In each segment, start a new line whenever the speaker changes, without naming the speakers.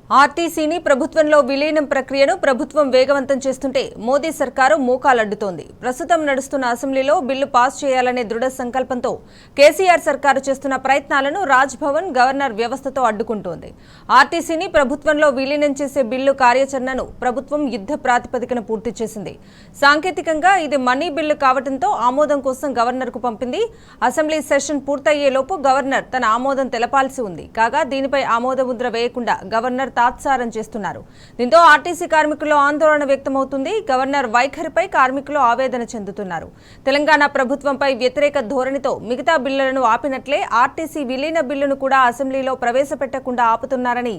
ఆర్టీసీని ప్రభుత్వంలో విలీనం ప్రక్రియను ప్రభుత్వం వేగవంతం చేస్తుంటే మోదీ సర్కారు మోకాలడ్డుతోంది. ప్రస్తుతం నడుస్తున్న అసెంబ్లీలో బిల్లు పాస్ చేయాలనే దృఢ సంకల్పంతో కేసీఆర్ సర్కారు చేస్తున్న ప్రయత్నాలను రాజ్ భవన్ గవర్నర్ వ్యవస్థతో అడ్డుకుంటోంది. ఆర్టీసీని ప్రభుత్వంలో విలీనం చేసే బిల్లు కార్యాచరణను ప్రభుత్వం యుద్ధ ప్రాతిపదికన పూర్తి చేసింది. సాంకేతికంగా ఇది మనీ బిల్లు కావడంతో ఆమోదం కోసం గవర్నర్కు పంపింది. అసెంబ్లీ సెషన్ పూర్తయ్యేలోపు గవర్నర్ తన ఆమోదం తెలపాల్సి ఉంది. కాగా దీనిపై ఆమోదముద్ర వేయకుండా గవర్నర్ తాత్సారం చేస్తున్నారు. దీంతో ఆర్టీసీ కార్మికుల్లో ఆందోళన వ్యక్తమవుతుంది. గవర్నర్ వైఖరిపై కార్మికులు ఆవేదన చెందుతున్నారు. తెలంగాణ ప్రభుత్వంపై వ్యతిరేక ధోరణితో మిగతా బిల్లులను ఆపినట్లే ఆర్టీసీ విలీన బిల్లును కూడా అసెంబ్లీలో ప్రవేశపెట్టకుండా ఆపుతున్నారని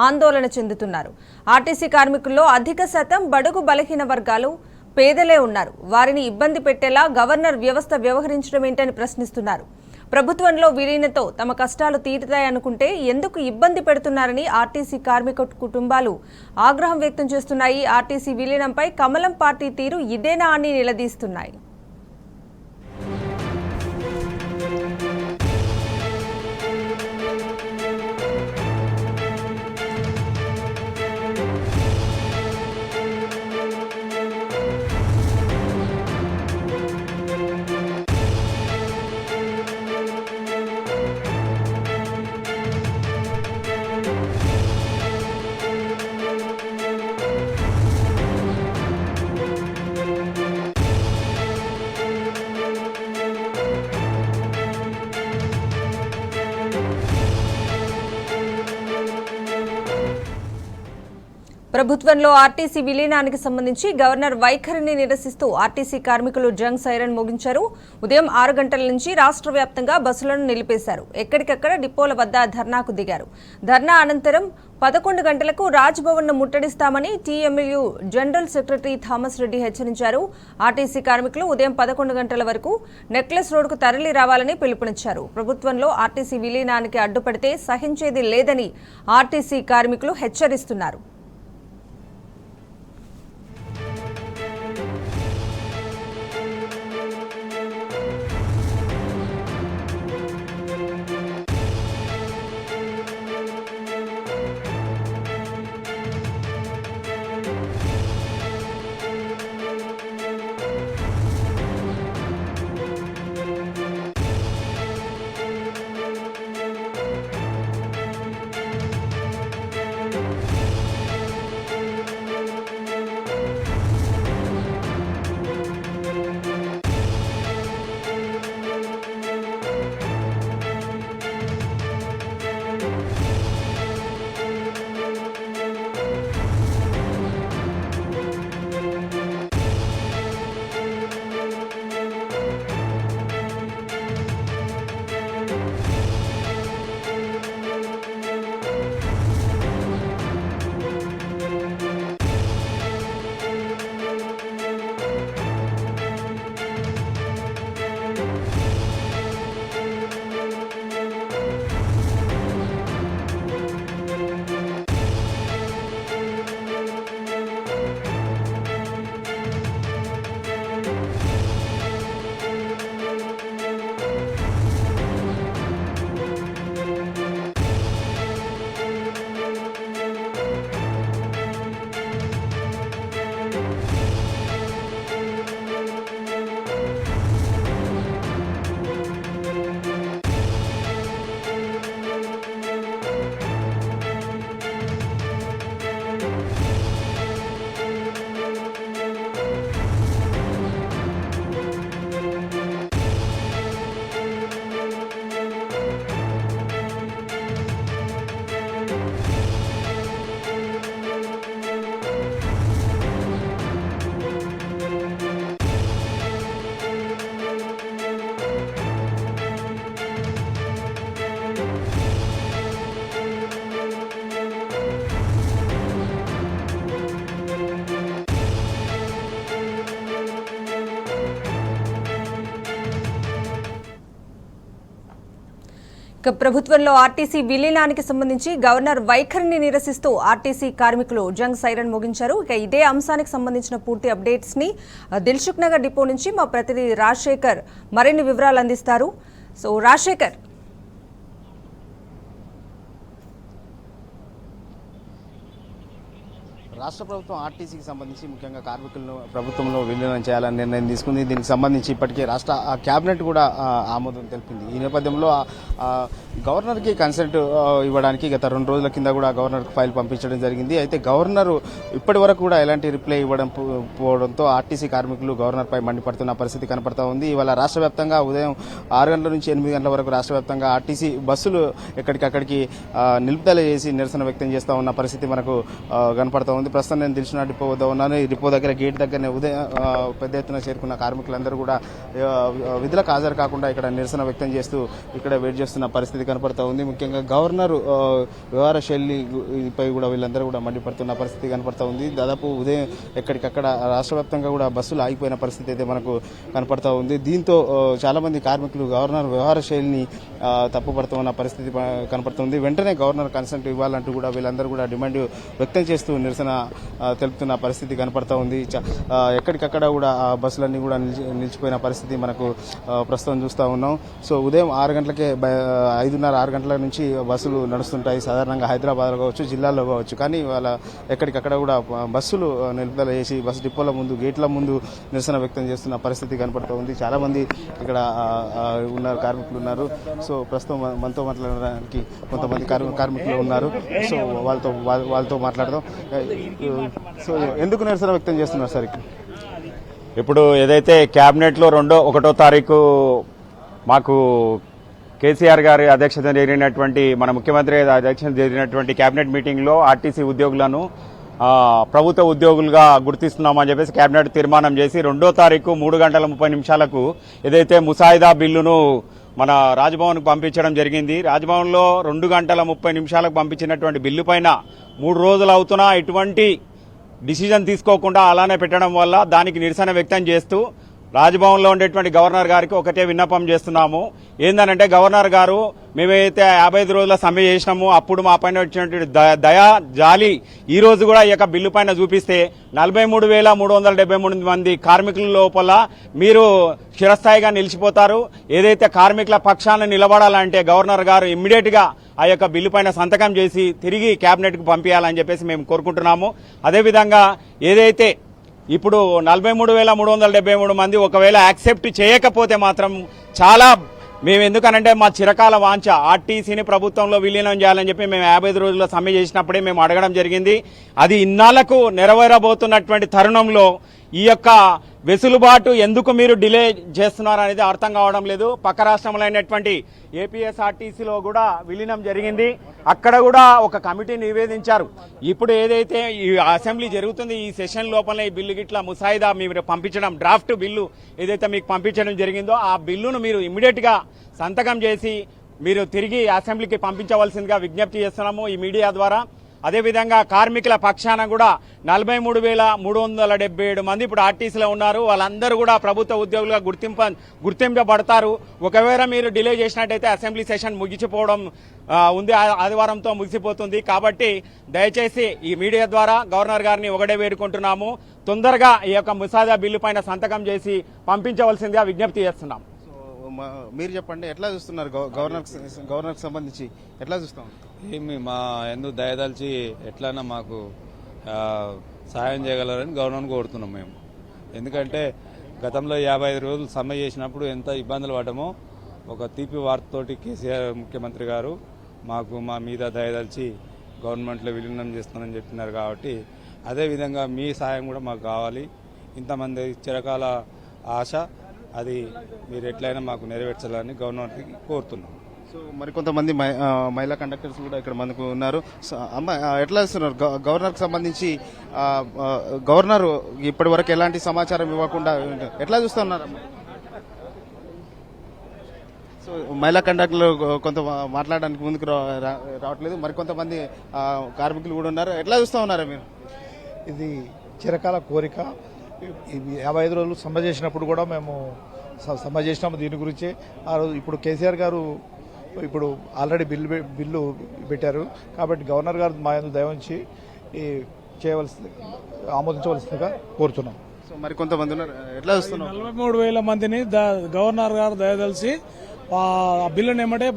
ఆందోళన చెందుతున్నారు. ఆర్టీసీ కార్మికుల్లో అధిక శాతం బడుగు బలహీన వర్గాలు పేదలే ఉన్నారు. వారిని ఇబ్బంది పెట్టేలా గవర్నర్ వ్యవస్థ వ్యవహరించడం ఏంటని ప్రశ్నిస్తున్నారు. ప్రభుత్వంలో విలీనంతో తమ కష్టాలు తీరుతాయనుకుంటే ఎందుకు ఇబ్బంది పెడుతున్నారని ఆర్టీసీ కార్మిక కుటుంబాలు ఆగ్రహం వ్యక్తం చేస్తున్నాయి. ఆర్టీసీ విలీనంపై కమలం పార్టీ తీరు ఇదేనా అని నిలదీస్తున్నాయి. ప్రభుత్వంలో ఆర్టీసీ విలీనానికి సంబంధించి గవర్నర్ వైఖరిని నిరసిస్తూ ఆర్టీసీ కార్మికులు జంగ్ సైరన్ మోగించారు. ఉదయం 6 గంటల నుంచి రాష్ట్ర వ్యాప్తంగా బస్సులను నిలిపేశారు. ఎక్కడికక్కడ డిపోల వద్ద ధర్నాకు దిగారు. ధర్నా అనంతరం 11 గంటలకు రాజ్ భవన్ ను ముట్టడిస్తామని టీఎంఎల్యూ జనరల్ సెక్రటరీ థామస్ రెడ్డి హెచ్చరించారు. ఆర్టీసీ కార్మికులు ఉదయం 11 గంటల వరకు నెక్లెస్ రోడ్డుకు తరలి రావాలని పిలుపునిచ్చారు. ప్రభుత్వంలో ఆర్టీసీ విలీనానికి అడ్డుపడితే సహించేది లేదని ఆర్టీసీ కార్మికులు హెచ్చరిస్తున్నారు. ప్రభుత్వంలో ఆర్టీసీ విలీనానికి సంబంధించి గవర్నర్ వైఖరిని నిరసిస్తూ ఆర్టీసీ కార్మికులు జంగ్ సైరన్ మోగించారు. ఇక ఇదే అంశానికి సంబంధించిన పూర్తి అప్డేట్స్ ని దిల్సుఖ్ నగర్ డిపో నుంచి మా ప్రతినిధి రాజశేఖర్ మరిన్ని వివరాలు అందిస్తారు. సో రాజశేఖర్,
రాష్ట్ర ప్రభుత్వం ఆర్టీసీకి సంబంధించి ముఖ్యంగా కార్మికులను ప్రభుత్వంలో విలీనం చేయాలని నిర్ణయం తీసుకుంది. దీనికి సంబంధించి ఇప్పటికే రాష్ట్ర క్యాబినెట్ కూడా ఆమోదం తెలిపింది. ఈ నేపథ్యంలో గవర్నర్కి కన్సెంట్ ఇవ్వడానికి గత 2 రోజుల కింద కూడా గవర్నర్కి ఫైల్ పంపించడం జరిగింది. అయితే గవర్నర్ ఇప్పటి వరకు కూడా ఎలాంటి రిప్లై ఇవ్వడం పోవడంతో ఆర్టీసీ కార్మికులు గవర్నర్పై మండిపడుతున్న పరిస్థితి కనపడతా ఉంది. ఇవాళ రాష్ట్ర వ్యాప్తంగా ఉదయం 6 గంటల నుంచి 8 గంటల వరకు రాష్ట్ర వ్యాప్తంగా ఆర్టీసీ బస్సులు ఎక్కడికక్కడికి నిలుపుదల చేసి నిరసన వ్యక్తం చేస్తూ ఉన్న పరిస్థితి మనకు కనపడతా ఉంది. ప్రస్తుతం నేను దిల్సుఖ్నగర్ డిపో వద్ద ఉన్నాను. ఈ డిపో దగ్గర గేట్ దగ్గరనే ఉదయం పెద్ద ఎత్తున చేరుకున్న కార్మికులందరూ కూడా విధులకు హాజరు కాకుండా ఇక్కడ నిరసన వ్యక్తం చేస్తూ ఇక్కడ వెయిట్ చేస్తున్న పరిస్థితి కనపడతా ఉంది. ముఖ్యంగా గవర్నర్ వ్యవహార శైలిపై కూడా వీళ్ళందరూ కూడా మండిపడుతున్న పరిస్థితి కనపడతా ఉంది. దాదాపు ఉదయం ఎక్కడికక్కడ రాష్ట్ర వ్యాప్తంగా కూడా బస్సులు ఆగిపోయిన పరిస్థితి అయితే మనకు కనపడతా ఉంది. దీంతో చాలా మంది కార్మికులు గవర్నర్ వ్యవహార శైలిని తప్పుపడుతున్న పరిస్థితి కనపడుతుంది. వెంటనే గవర్నర్ కన్సెంట్ ఇవ్వాలంటూ కూడా వీళ్ళందరూ కూడా డిమాండ్ వ్యక్తం చేస్తూ నిరసన తెలుపుతున్న పరిస్థితి కనపడతా ఉంది. ఎక్కడికక్కడ కూడా బస్సులన్నీ కూడా నిలిచిపోయిన పరిస్థితి మనకు ప్రస్తుతం చూస్తూ ఉన్నాం. సో ఉదయం 6 గంటలకే 5:30-6 గంటల నుంచి బస్సులు నడుస్తుంటాయి. సాధారణంగా హైదరాబాద్లో కావచ్చు, జిల్లాల్లో కావచ్చు. కానీ వాళ్ళ ఎక్కడికక్కడ కూడా బస్సులు నిలుపుదల చేసి బస్సు డిపోల ముందు, గేట్ల ముందు నిరసన వ్యక్తం చేస్తున్న పరిస్థితి కనపడుతూ ఉంది. చాలా మంది ఇక్కడ ఉన్నారు, కార్మికులు ఉన్నారు. సో ప్రస్తుతం మనతో మాట్లాడడానికి కొంతమంది కార్మికులు ఉన్నారు. సో వాళ్ళతో మాట్లాడదాం. సో ఎందుకు నిరసన వ్యక్తం చేస్తున్నారు సార్?
ఇప్పుడు ఏదైతే క్యాబినెట్లో 1వ తారీఖు మాకు కేసీఆర్ గారి అధ్యక్షతన జరిగినటువంటి, మన ముఖ్యమంత్రి అధ్యక్షతన జరిగినటువంటి క్యాబినెట్ మీటింగ్లో ఆర్టీసీ ఉద్యోగులను ప్రభుత్వ ఉద్యోగులుగా గుర్తిస్తున్నామని చెప్పేసి క్యాబినెట్ తీర్మానం చేసి 2వ తారీఖు 3:30 ఏదైతే ముసాయిదా బిల్లును మన రాజ్భవన్కు పంపించడం జరిగింది. రాజ్భవన్లో 2:30 పంపించినటువంటి బిల్లు పైన 3 రోజులు అవుతున్నా ఎటువంటి డిసిజన్ తీసుకోకుండా అలానే పెట్టడం వల్ల దానికి నిరసన వ్యక్తం చేస్తూ రాజ్భవన్లో ఉండేటువంటి గవర్నర్ గారికి ఒకటే విన్నపం చేస్తున్నాము. ఏందనంటే, గవర్నర్ గారు మేమైతే 55 రోజుల సమ్మె చేసినాము, అప్పుడు మా పైన వచ్చినటువంటి దయా జాలి ఈ రోజు కూడా ఈ యొక్క బిల్లు పైన చూపిస్తే 43,373 మంది కార్మికుల లోపల మీరు చిరస్థాయిగా నిలిచిపోతారు. ఏదైతే కార్మికుల పక్షాన నిలబడాలంటే గవర్నర్ గారు ఇమ్మీడియట్ గా ఆ యొక్క బిల్లు పైన సంతకం చేసి తిరిగి కేబినెట్ కు పంపించాలని చెప్పేసి మేము కోరుకుంటున్నాము. అదేవిధంగా ఏదైతే ఇప్పుడు 43,373 మంది ఒకవేళ యాక్సెప్ట్ చేయకపోతే మాత్రం చాలా మేము, ఎందుకనంటే మా చిరకాల వాంఛ ఆర్టీసీని ప్రభుత్వంలో విలీనం చేయాలని చెప్పి మేము 55 రోజుల సమ్మె చేసినప్పుడే మేము అడగడం జరిగింది. అది ఇన్నాళ్లకు నెరవేరబోతున్నటువంటి తరుణంలో ఈ యొక్క వెసులుబాటు ఎందుకు మీరు డిలే చేస్తున్నారు అనేది అర్థం కావడం లేదు. పక్క రాష్ట్రములైనటువంటి ఏపీఎస్ఆర్టీసీలో కూడా విలీనం జరిగింది. అక్కడ కూడా ఒక కమిటీ నివేదించారు. ఇప్పుడు ఏదైతే ఈ అసెంబ్లీ జరుగుతుంది, ఈ సెషన్ లోపల ఈ బిల్లు గిట్లా ముసాయిదా మీరు పంపించడం, డ్రాఫ్ట్ బిల్లు ఏదైతే మీకు పంపించడం జరిగిందో ఆ బిల్లును మీరు ఇమ్మీడియట్ గా సంతకం చేసి మీరు తిరిగి అసెంబ్లీకి పంపించవలసిందిగా విజ్ఞప్తి చేస్తున్నాము ఈ మీడియా ద్వారా. అదేవిధంగా కార్మికుల పక్షాన కూడా 43,377 మంది ఇప్పుడు ఆర్టీసీలో ఉన్నారు. వాళ్ళందరూ కూడా ప్రభుత్వ ఉద్యోగులుగా గుర్తింపబడతారు. ఒకవేళ మీరు డిలే చేసినట్టయితే అసెంబ్లీ సెషన్ ముగిసిపోవడం ఉంది, ఆదివారంతో ముగిసిపోతుంది. కాబట్టి దయచేసి ఈ మీడియా ద్వారా గవర్నర్ గారిని ఒకటే వేడుకుంటున్నాము, తొందరగా ఈ యొక్క ముసాయిదా బిల్లు పైన సంతకం చేసి పంపించవలసిందిగా విజ్ఞప్తి చేస్తున్నాం.
మీరు చెప్పండి, ఎట్లా చూస్తున్నారు గవర్నర్కి సంబంధించి ఎట్లా చూస్తాం?
ఏమి మా ఎందుకు దయదలిచి ఎట్లన్నా మాకు సాయం చేయగలరని గవర్నర్ని కోరుతున్నాం మేము. ఎందుకంటే గతంలో 55 రోజులు సమ్మె చేసినప్పుడు ఎంత ఇబ్బందులు పడ్డామో ఒక తీపి వార్తతోటి కేసీఆర్ ముఖ్యమంత్రి గారు మాకు మా మీద దయదలిచి గవర్నమెంట్లో విలీనం చేస్తానని చెప్పినారు. కాబట్టి అదేవిధంగా మీ సాయం కూడా మాకు కావాలి. ఇంతమంది చిరకాల ఆశ, అది మీరు ఎట్లయినా మాకు నెరవేర్చాలని గవర్నర్కి కోరుతున్నాం.
సో మరికొంతమంది మహిళా కండక్టర్స్ కూడా ఇక్కడ మనకు ఉన్నారు. అమ్మ, ఎట్లా ఇస్తున్నారు గవర్నర్కి సంబంధించి? గవర్నర్ ఇప్పటి వరకు ఎలాంటి సమాచారం ఇవ్వకుండా ఎట్లా చూస్తున్నారమ్మా? సో మహిళా కండక్టర్లు కొంత మాట్లాడడానికి ముందుకు రావట్లేదు. మరికొంతమంది కార్మికులు కూడా ఉన్నారు. ఎట్లా చూస్తూ ఉన్నారా మీరు?
ఇది చిరకాల కోరిక. 55 రోజులు సమ్మె చేసినప్పుడు కూడా మేము సమ్మె చేసినాము దీని గురించి. ఆ రోజు ఇప్పుడు కేసీఆర్ గారు ఇప్పుడు ఆల్రెడీ బిల్లు పెట్టారు. కాబట్టి గవర్నర్ గారు మా యందు దయ ఉంచి ఆమోదించవలసిందిగా కోరుతున్నాం.
సో మరికొంతమంది ఉన్నారు, ఎట్లా చూస్తున్నాం?
43,000 మందిని గవర్నర్ గారు దయదలిచి ఆ బిల్లుని ఏమంటే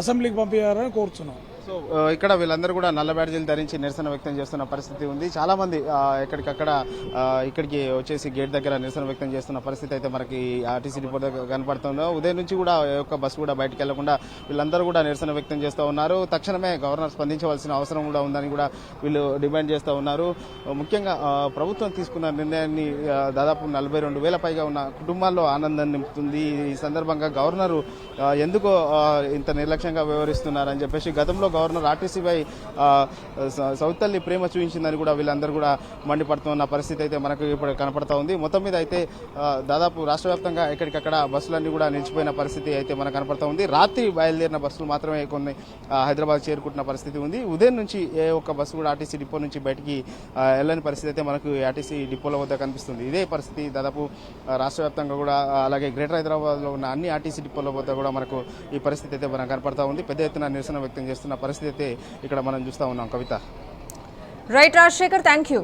అసెంబ్లీకి పంపించారని కోరుతున్నాం.
సో సో ఇక్కడ వీళ్ళందరూ కూడా నల్ల బ్యాడ్జీలు ధరించి నిరసన వ్యక్తం చేస్తున్న పరిస్థితి ఉంది. చాలా మంది ఎక్కడికక్కడ ఇక్కడికి వచ్చేసి గేట్ దగ్గర నిరసన వ్యక్తం చేస్తున్న పరిస్థితి అయితే మనకి ఆర్టీసీ డిపో దగ్గర కనపడుతుంది. ఉదయం నుంచి కూడా ఒక్క బస్సు కూడా బయటకు వెళ్లకుండా వీళ్ళందరూ కూడా నిరసన వ్యక్తం చేస్తూ ఉన్నారు. తక్షణమే గవర్నర్ స్పందించవలసిన అవసరం కూడా ఉందని కూడా వీళ్ళు డిమాండ్ చేస్తూ ఉన్నారు. ముఖ్యంగా ప్రభుత్వం తీసుకున్న నిర్ణయాన్ని దాదాపు 42,000 పైగా ఉన్న కుటుంబాల్లో ఆనందం నింపుతుంది. ఈ సందర్భంగా గవర్నరు ఎందుకో ఇంత నిర్లక్ష్యంగా వ్యవహరిస్తున్నారని చెప్పేసి గతంలో గవర్నర్ ఆర్టీసీపై సౌతల్లి ప్రేమ చూపించిందని కూడా వీళ్ళందరూ కూడా మండిపడుతున్న పరిస్థితి అయితే మనకు ఇప్పుడు కనపడతా ఉంది. మొత్తం మీద అయితే దాదాపు రాష్ట్ర వ్యాప్తంగా ఎక్కడికక్కడ బస్సులన్నీ కూడా నిలిచిపోయిన పరిస్థితి అయితే మనకు కనపడతా ఉంది. రాత్రి బయలుదేరిన బస్సులు మాత్రమే కొన్ని హైదరాబాద్ చేరుకుంటున్న పరిస్థితి ఉంది. ఉదయం నుంచి ఏ ఒక్క బస్సు కూడా ఆర్టీసీ డిపో నుంచి బయటికి వెళ్ళని పరిస్థితి అయితే మనకు ఆర్టీసీ డిపోల వద్ద కనిపిస్తుంది. ఇదే పరిస్థితి దాదాపు రాష్ట్ర వ్యాప్తంగా కూడా అలాగే గ్రేటర్ హైదరాబాద్లో ఉన్న అన్ని ఆర్టీసీ డిపోల వద్ద కూడా మనకు ఈ పరిస్థితి అయితే మనకు కనపడతా ఉంది. పెద్ద ఎత్తున నిరసన వ్యక్తం చేస్తున్న పరిస్థితి అయితే ఇక్కడ మనం చూస్తూ ఉన్నాం. Kavitha.
Right Rajasekhar, thank you.